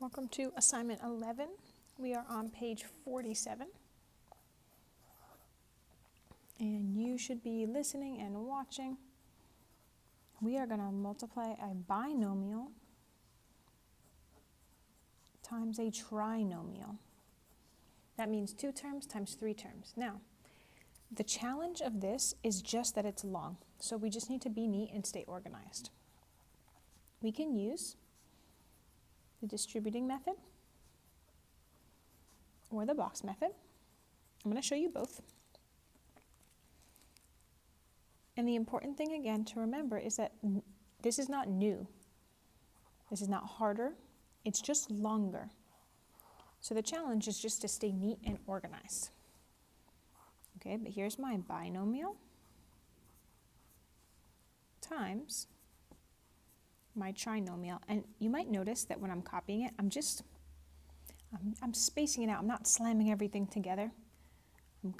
Welcome to assignment 11. We are on page 47. And you should be listening and watching. We are going to multiply a binomial times a trinomial. That means 2 terms times 3 terms. Now, the challenge of this is just that it's long. So we just need to be neat and stay organized. We can use the distributing method or the box method. I'm going to show you both. And the important thing again to remember is that this is not new. This is not harder. It's just longer. So the challenge is just to stay neat and organized. Okay, but here's my binomial times my trinomial. And you might notice that when I'm copying it, I'm spacing it out. I'm not slamming everything together. I'm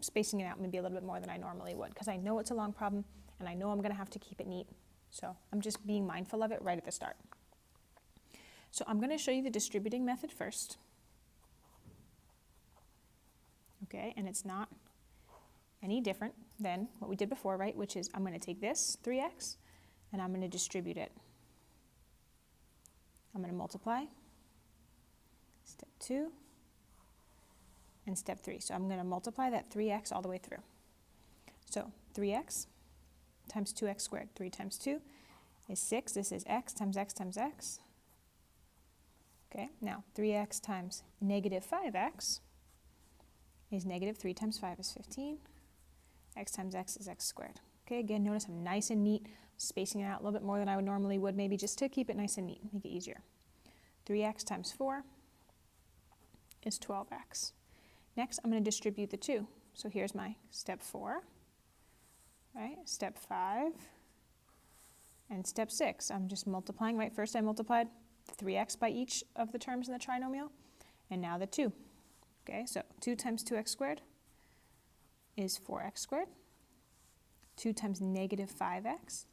spacing it out maybe a little bit more than I normally would because I know it's a long problem and I know I'm going to have to keep it neat. So I'm just being mindful of it right at the start. So I'm going to show you the distributing method first. Okay, and it's not any different than what we did before, right? Which is I'm going to take this 3x and I'm going to distribute it. I'm going to multiply step 2 and step 3. So I'm going to multiply that 3x all the way through. So 3x times 2x squared. 3 times 2 is 6. This is x times x times x. Okay, now 3x times negative 5x is negative 3 times 5 is 15. X times x is x squared. Okay, again, notice I'm nice and neat, spacing it out a little bit more than I would normally would, maybe just to keep it nice and neat, make it easier. 3x times 4 is 12x. Next, I'm going to distribute the 2. So here's my step 4, right? Step 5, and step 6. I'm just multiplying, right? First I multiplied 3x by each of the terms in the trinomial, and now the 2. Okay, so 2 times 2x squared is 4x squared. 2 times negative 5x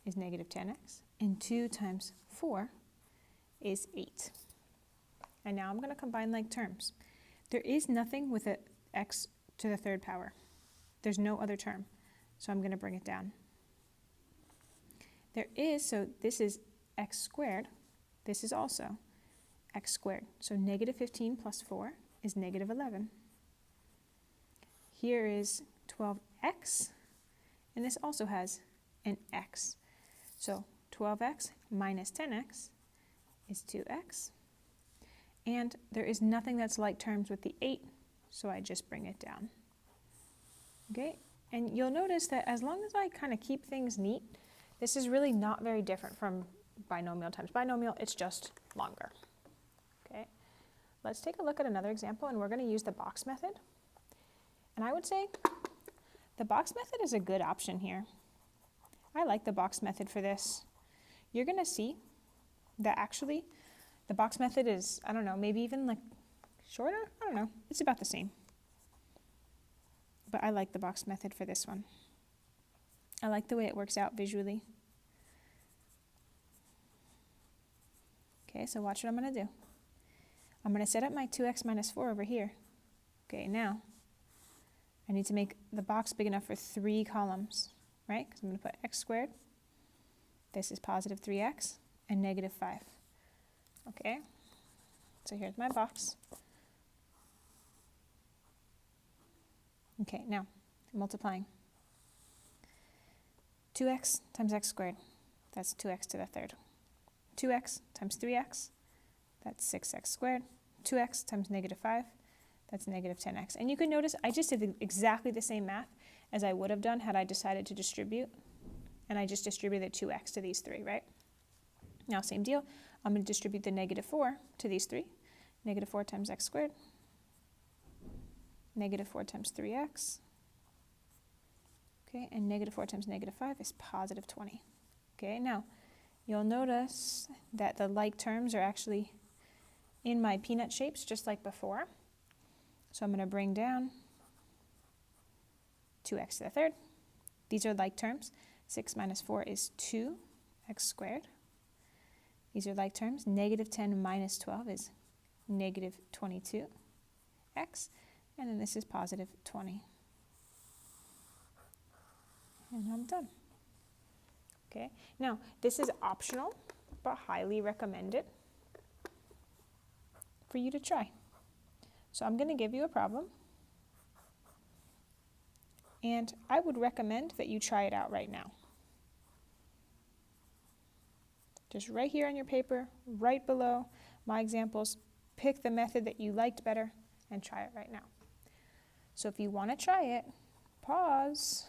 is negative 10x. And 2 times 4 is 8. And now I'm going to combine like terms. There is nothing with an x to the third power. There's no other term. So I'm going to bring it down. There is, so this is x squared. This is also x squared. So negative 15 plus 4 is negative 11. Here is 12x, and this also has an x. So 12x minus 10x is 2x. And there is nothing that's like terms with the 8, so I just bring it down. Okay, and you'll notice that as long as I kind of keep things neat, this is really not very different from binomial times binomial, it's just longer. Okay, let's take a look at another example, and we're going to use the box method. And I would say the box method is a good option here. I like the box method for this. You're going to see that actually the box method is, I don't know, maybe even like shorter? I don't know. It's about the same. But I like the box method for this one. I like the way it works out visually. Okay, so watch what I'm going to do. I'm going to set up my 2x minus 4 over here. Okay, now I need to make the box big enough for 3 columns, right? Because I'm going to put x squared. This is positive 3x and negative 5. Okay, so here's my box. Okay, now multiplying. 2x times x squared, that's 2x to the third. 2x times 3x, that's 6x squared. 2x times negative 5, that's negative 10x. And you can notice I just did exactly the same math as I would have done had I decided to distribute. And I just distributed 2x to these 3, right? Now, same deal. I'm going to distribute the negative 4 to these 3. Negative 4 times x squared. Negative 4 times 3x. Okay, and negative 4 times negative 5 is positive 20. Okay, now you'll notice that the like terms are actually in my peanut shapes just like before. So I'm going to bring down 2x to the third. These are like terms. 6 minus 4 is 2x squared. These are like terms. Negative 10 minus 12 is negative 22x, and then this is positive 20. And I'm done. Okay, now this is optional, but highly recommended for you to try. So I'm going to give you a problem, and I would recommend that you try it out right now. Just right here on your paper, right below my examples, pick the method that you liked better and try it right now. So if you want to try it, pause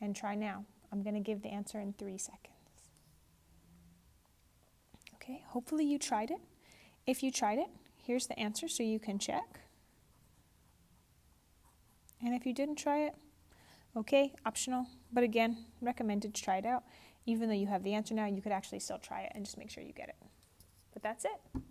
and try now. I'm going to give the answer in 3 seconds. Okay, hopefully you tried it. If you tried it, here's the answer so you can check. And if you didn't try it, okay, optional, but again, recommended to try it out. Even though you have the answer now, you could actually still try it and just make sure you get it. But that's it.